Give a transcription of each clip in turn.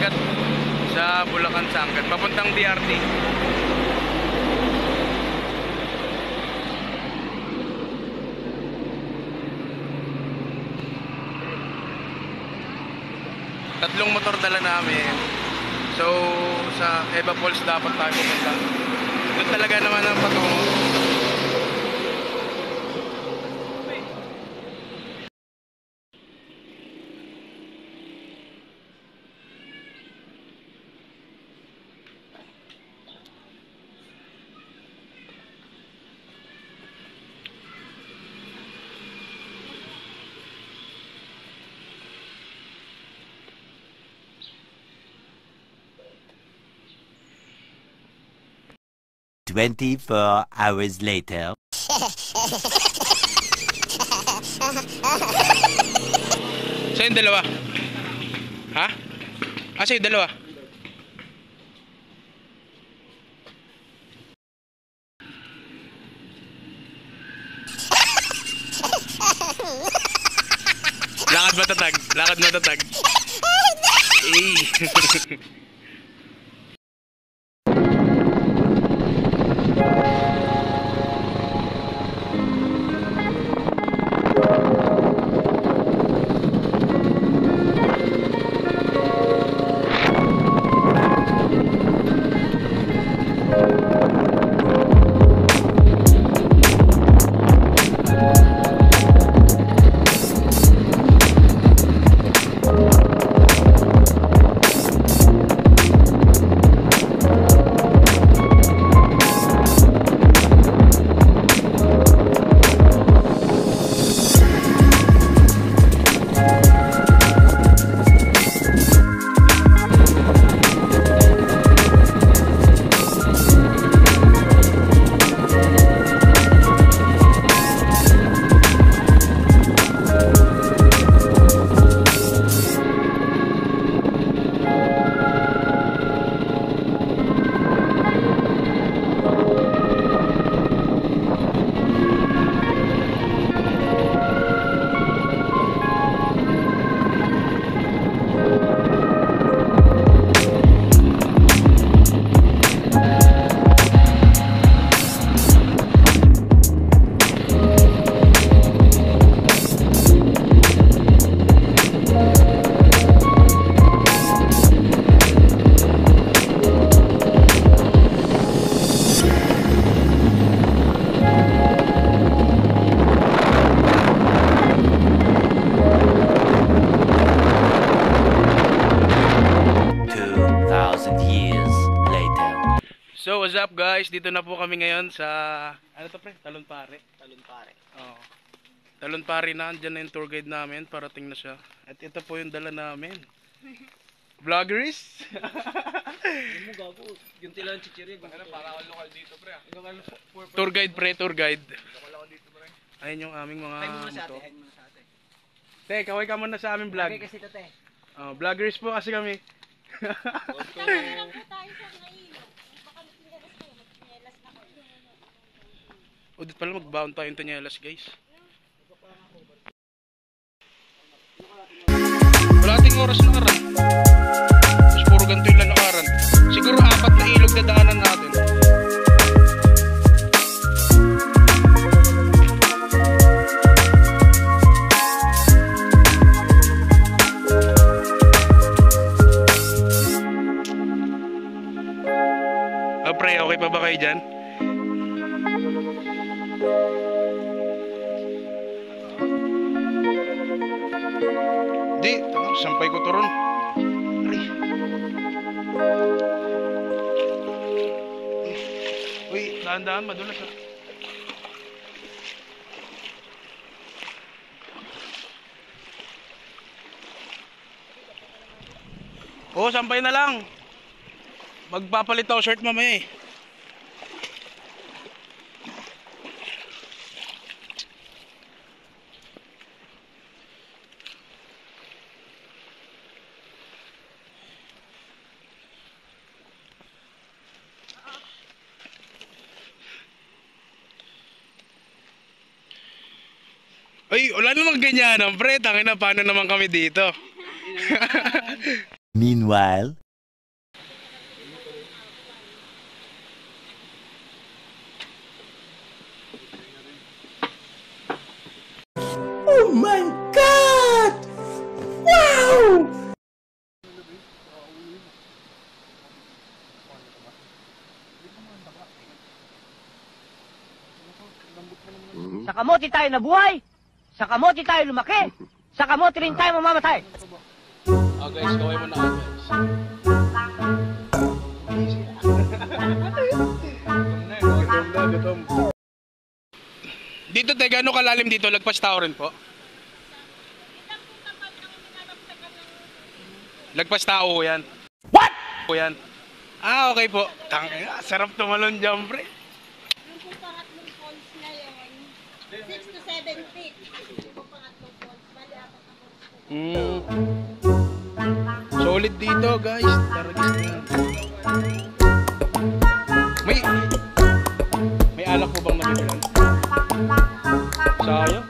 dagat sa Bulacan Sangkat, papuntang DRT. Tatlong motor dala namin. So sa Eva Falls dapat tayo pupunta. Doon talaga naman ang patungo. 24 hours later. Sa'yo yung dalawa? Ha? Sa'yo yung dalawa? Lakad matatag. Lakad matatag. Eh. So what's up guys, dito na po kami ngayon sa ano to pre? Talonpare. Talonpare. Oh. Talonpare na, andyan na yung tour guide namin, parating na siya. At ito po yung dala namin. Vloggers? Hindi mo gago, gunti lang chichiri. Ano para ako lokal dito pre? Tour guide pre, tour guide. Lokal ako dito pre. Ayun yung aming mga moto. Te, kaway ka muna sa aming vlog. Okay kasi tate. Oh, vloggers po kasi kami. Udit pala mag-bound tayong tanyelas guys. Wala ating oras na aran. Tapos puro ganito yung lalakaran. Siguro 4 na ilog na daanan natin. Pre, okay pa ba kayo dyan? Di, sampay ko to ron. Uy, dahan-dahan, madulas ha. Oo, sampay na lang. Magpapalit ako shirt mamaya eh. Ay, wala namang ganyan, pre. Tangina, paano naman kami dito? Meanwhile, Oh my God! Wow! Sa kamote tayo nabuhay, sa kamote tayo lumaki, sa kamote rin tayo mamamatay. Guys, kaway mo na ako, guys. Gutom. Dito, te, gano'ng kalalim dito? Lagpas tao rin po? Lagpas tao yan. What? Yan. Ah, okay po. Sarap tumalon dyan, pre. Yung po pangatlong falls ngayon, 6 to 7 feet. Yung po pangatlong falls, bali apat na falls po. Solid dito, guys. Taragis na yan. May alak po bang nabibilan? Sayang.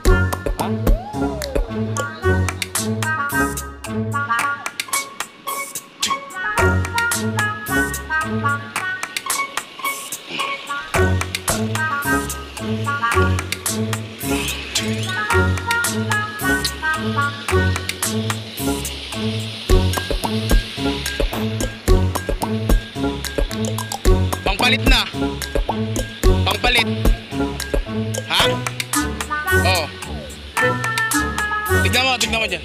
Ha? Pangpalit na. Pangpalit. Ha? Oo. Tignan mo dyan.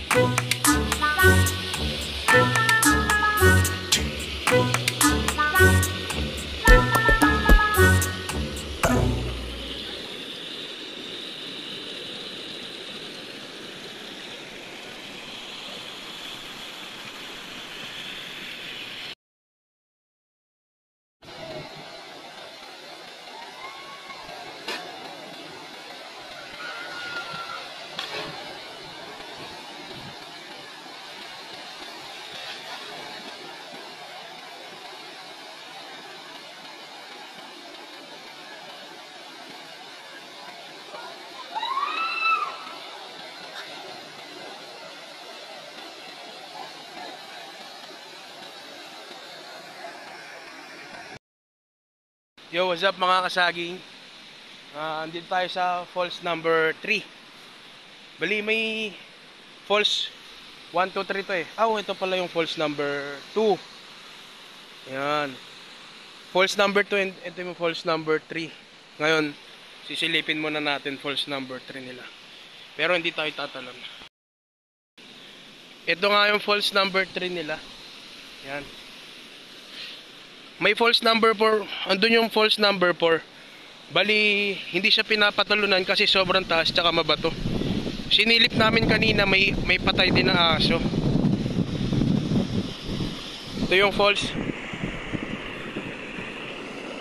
Yo, what's up mga kasaging? Andito tayo sa falls number 3. Bali, may falls 1, 2, 3 to eh. Ito pala yung falls number 2. Ayan. Falls number 2 and ito yung falls number 3. Ngayon, sisilipin muna natin falls number 3 nila. Pero hindi tayo tatalon. Ito nga yung falls number 3 nila. Ayan. May falls number 4, andun yung falls number 4. Bali, hindi siya pinapatalunan kasi sobrang taas tsaka mabato. Sinilip namin kanina, may patay din na aso. Ito yung falls.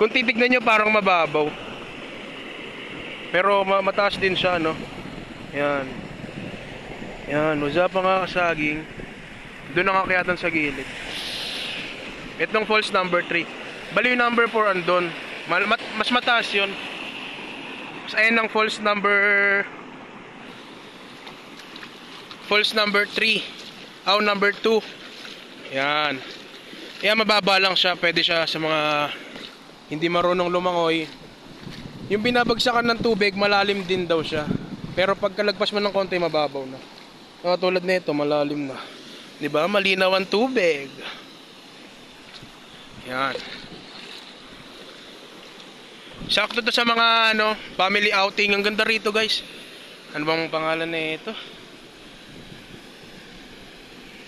Kung titignan nyo parang mababaw. Pero mataas din siya, no? Yan. Yan, wasa pa nga kasaging. Doon ang akyatan sa gilid. Itong falls number 3. Bali yung number 4 andun. Mas mataas yun. Mas ayun ang falls number 3. Number 2. Yan. Yan, mababa lang siya. Pwede siya sa mga hindi marunong lumangoy. Yung binabagsakan ng tubig, malalim din daw siya. Pero pagkalagpas mo ng konti, mababaw na. Tulad nito, malalim na. 'Di ba? Malinaw ang tubig. Yan. Sakto to sa mga family outing. Ang ganda rito, guys. Ano bang pangalan na ito?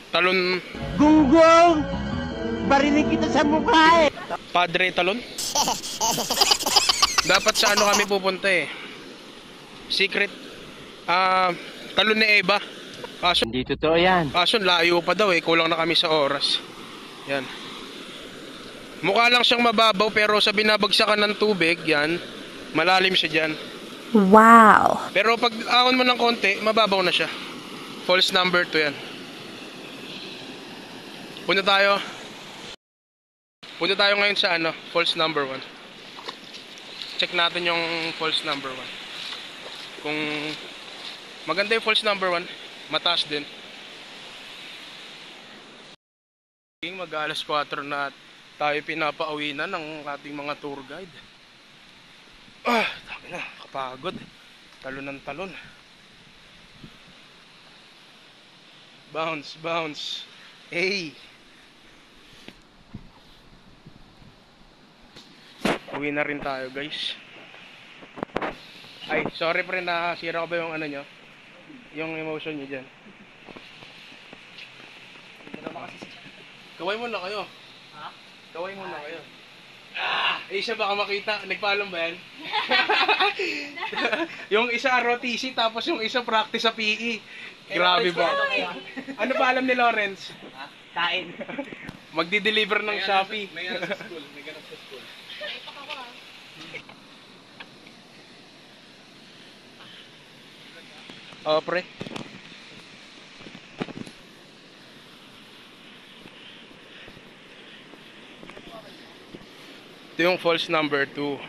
Talon. Gunggong! Barinig kita sa mukha eh! Padre Talon? Dapat sa kami pupunta eh. Secret. Talon ni Eva. Kaso, Hindi totoo yan. kaso layo pa daw eh. Kulang na kami sa oras. Yan. Mukha lang siyang mababaw pero sa binabagsakan ng tubig, yan, malalim siya dyan. Wow! Pero pag ahon mo ng konti, mababaw na siya. Falls number 2 yan. Punta tayo ngayon sa falls number 1. Check natin yung falls number 1. Kung maganda yung falls number 1, mataas din. mag-alas 4 na tayo pinapauwi na ng ating mga tour guide. Dami na, kapagod. Talon ng talon. Bounce, bounce. Hey! Uwi na rin tayo, guys. Ay, sorry pre, nasira ko ba yung ano nyo? Yung emotion nyo dyan. Kaway muna kayo. Ha? Kaway muna kayo. Isa baka makita, nagpaalam ba yan? Yung isa ROTC tapos yung isa practice sa PE. Grabe ba? Ano pa alam ni Lawrence? Kain. Magdi-deliver ng Shopee. May ganap sa school. May ganap sa school. Oh, pre. Ito yung false number 2.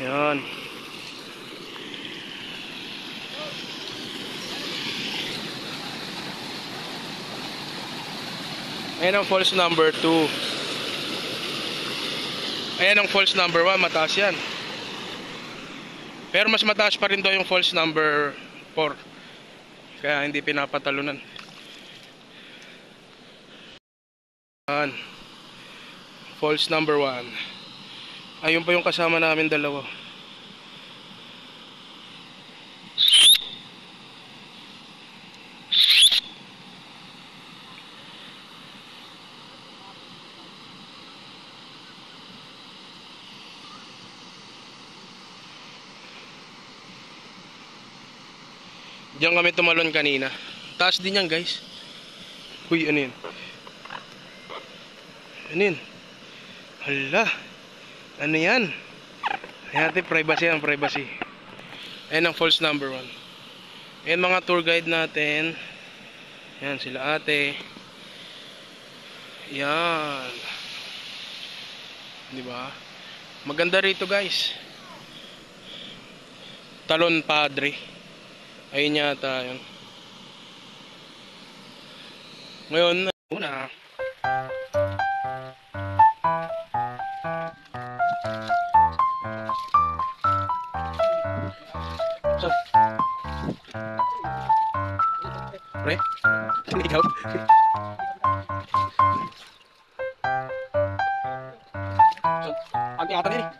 Yan. Ayan ang false number 2. Ayan ang false number 1. Mataas yan. Pero mas mataas pa rin daw yung false number 4. Kaya hindi pinapatalunan. Yan. False number 1. Ayun pa yung kasama namin dalawa. Diyan kami tumalon kanina. Taas din yan, guys. Uy, ano yun? Ano yun? Hala. Ano yan? Ayan natin, privacy ang privacy. Ayan ang false number 1. Ayan mga tour guide natin. Ayan sila ate. Ayan. Diba? Maganda rito, guys. Talon Padre. Ayun yata yun. Ngayon, una. So, pre? Ikaw? So, anti-ata din eh.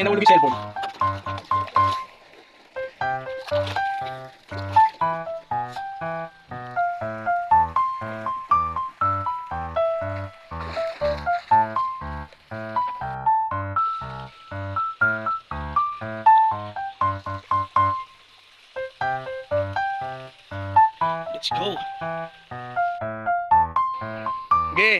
Eh, nahulog yung cellphone. Let's go. Okay.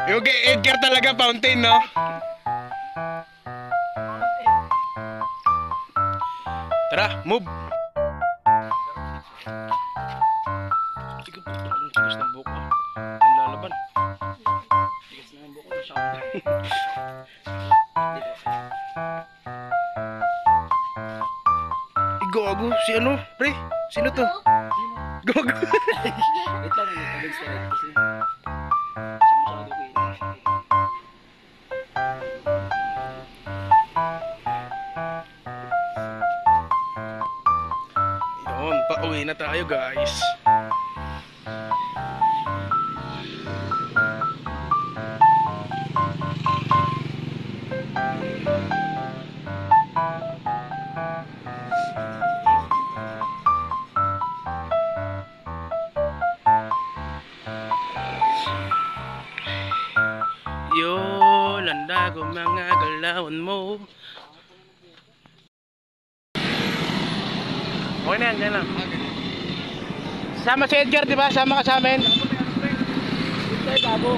Yung kay Edgar talaga fountain, no? Tara, move. Sige po, ang tigas ng buhok ko. Ang lalaban. Tigas na ang buko. Masyado. Gago, si ano? Pre, sino to? Gago. Wait lang, may straight kasi. Kasi masyado ko yun. Yun, pauwi na tayo, guys. Yolanda ko mga galawan mo. Okay na yan, dyan lang. Sama si Edgar, di ba? Sama ka sa amin. Ay, bago.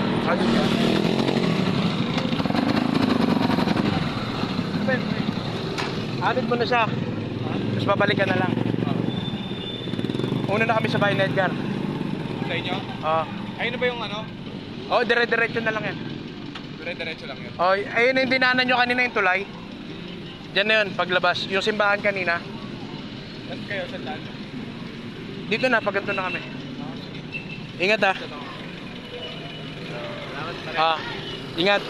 Atid mo na siya. Tapos babalik ka na lang. Una na kami sa bahay ni Edgar. Sa inyo? Oo. Ayun na ba yung ano? Oh, dire-diretso na lang yan. Dire-diretso lang yun. Oh, ayun yung dinaanan nyo kanina yung tulay. Diyan na yun, paglabas. Yung simbahan kanina. Saan kayo? Saan daan? Dito na, pag ganito na kami. Ingat ah. Ingat.